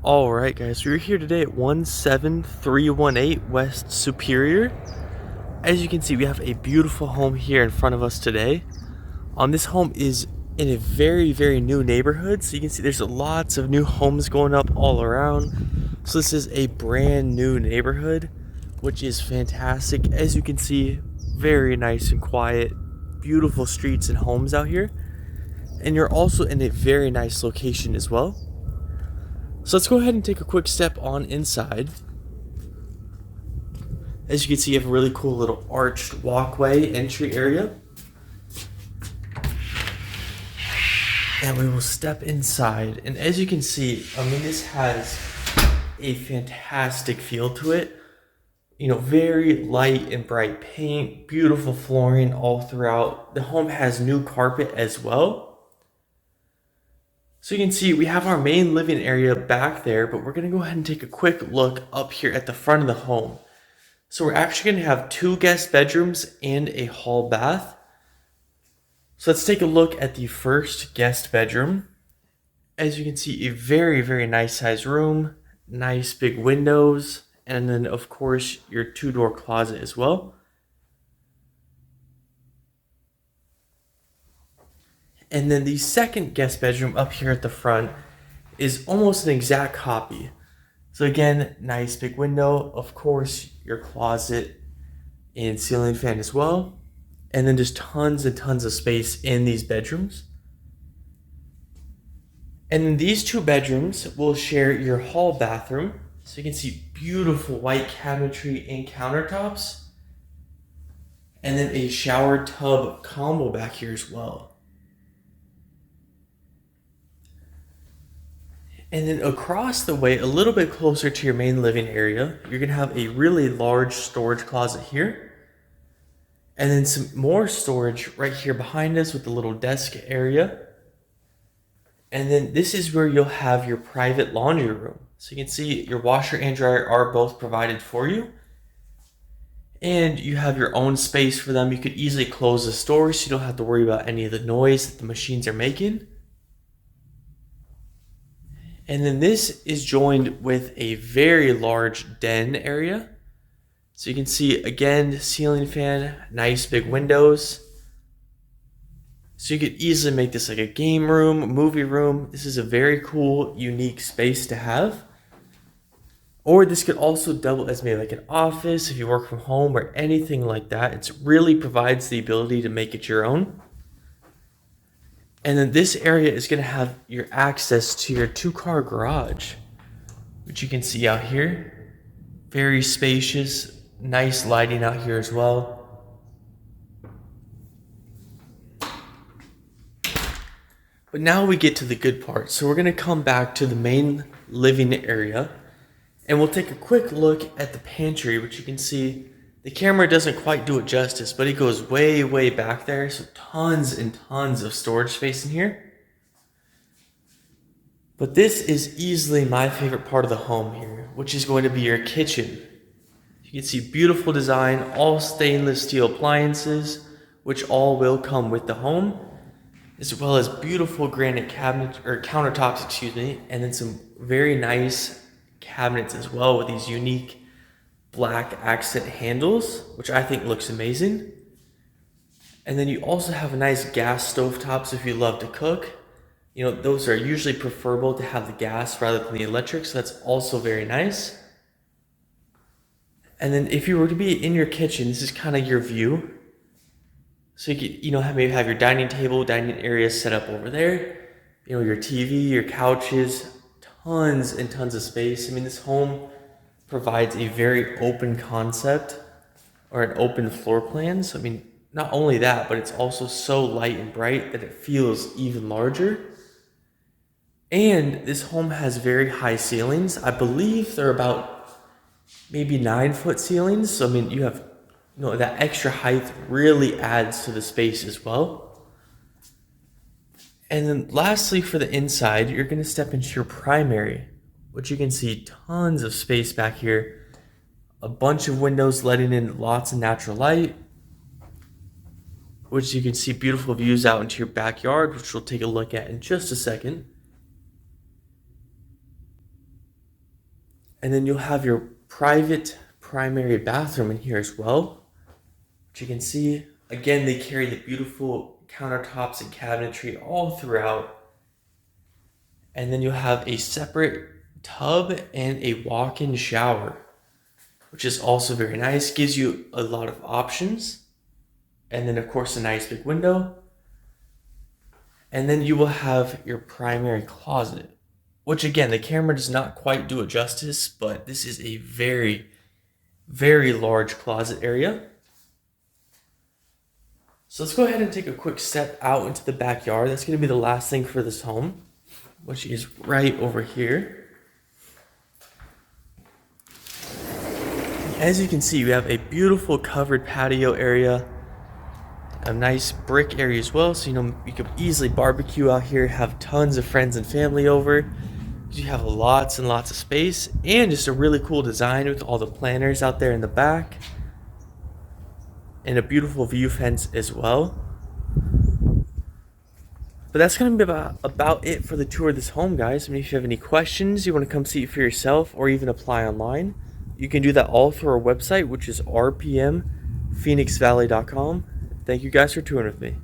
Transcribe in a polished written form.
Alright guys, we're here today at 17318 West Superior. As you can see, we have a beautiful home here in front of us today. This home is in a very new neighborhood, so you can see there's lots of new homes going up all around. So this is a brand new neighborhood, which is fantastic. As you can see, very nice and quiet, beautiful streets and homes out here. And you're also in a very nice location as well. So let's go ahead and take a quick step on inside. As you can see, you have a really cool little arched walkway entry area. And we will step inside. And as you can see, this has a fantastic feel to it. You know, very light and bright paint, beautiful flooring all throughout. The home has new carpet as well. So you can see we have our main living area back there, but we're going to go ahead and take a quick look up here at the front of the home. So we're actually going to have 2 guest bedrooms and a hall bath. So let's take a look at the first guest bedroom. As you can see, a very nice size room, nice big windows, and then of course your 2-door closet as well. And then the second guest bedroom up here at the front is almost an exact copy. So again, nice big window, of course, your closet and ceiling fan as well. And then just tons and tons of space in these bedrooms. And then these 2 bedrooms will share your hall bathroom. So you can see beautiful white cabinetry and countertops. And then a shower tub combo back here as well. And then across the way, a little bit closer to your main living area, you're going to have a really large storage closet here. And then some more storage right here behind us with the little desk area. And then this is where you'll have your private laundry room. So you can see your washer and dryer are both provided for you. And you have your own space for them. You could easily close the door so you don't have to worry about any of the noise that the machines are making. And then this is joined with a very large den area. So you can see, again, ceiling fan, nice big windows. So you could easily make this like a game room, movie room. This is a very cool, unique space to have. Or this could also double as maybe like an office if you work from home or anything like that. It really provides the ability to make it your own. And then this area is going to have your access to your 2-car garage, which you can see out here. Very spacious, nice lighting out here as well. But now we get to the good part. So we're going to come back to the main living area and we'll take a quick look at the pantry, which you can see the camera doesn't quite do it justice, but it goes way back there. So tons and tons of storage space in here. But this is easily my favorite part of the home here, which is going to be your kitchen. You can see beautiful design, all stainless steel appliances, which all will come with the home, as well as beautiful granite countertops, and then some very nice cabinets as well with these unique black accent handles, which I think looks amazing. And then you also have a nice gas stove tops if you love to cook. You know, those are usually preferable to have the gas rather than the electric, so that's also very nice. And then if you were to be in your kitchen, this is kind of your view. So you could, maybe have your dining table, dining area set up over there. You know, your TV, your couches, tons and tons of space. This home provides a very open concept or an open floor plan. So, not only that, but it's also so light and bright that it feels even larger. And this home has very high ceilings. I believe they're about maybe 9-foot ceilings. So, you have, that extra height really adds to the space as well. And then lastly, for the inside, you're going to step into your primary, which you can see tons of space back here, a bunch of windows letting in lots of natural light, which you can see beautiful views out into your backyard, which we'll take a look at in just a second. And then you'll have your private primary bathroom in here as well, which you can see. Again, they carry the beautiful countertops and cabinetry all throughout. And then you'll have a separate tub and a walk-in shower, which is also very nice. Gives you a lot of options. And then, of course, a nice big window. And then you will have your primary closet, which, again, the camera does not quite do it justice, but this is a very, very large closet area. So let's go ahead and take a quick step out into the backyard. That's going to be the last thing for this home, which is right over here. As you can see, we have a beautiful covered patio area, a nice brick area as well, so you can easily barbecue out here, have tons of friends and family over. You have lots and lots of space, and just a really cool design with all the planters out there in the back, and a beautiful view fence as well. But that's going to be about it for the tour of this home, guys. I mean, if you have any questions, you want to come see it for yourself, or even apply online, you can do that all through our website, which is rpmphoenixvalley.com. Thank you guys for touring with me.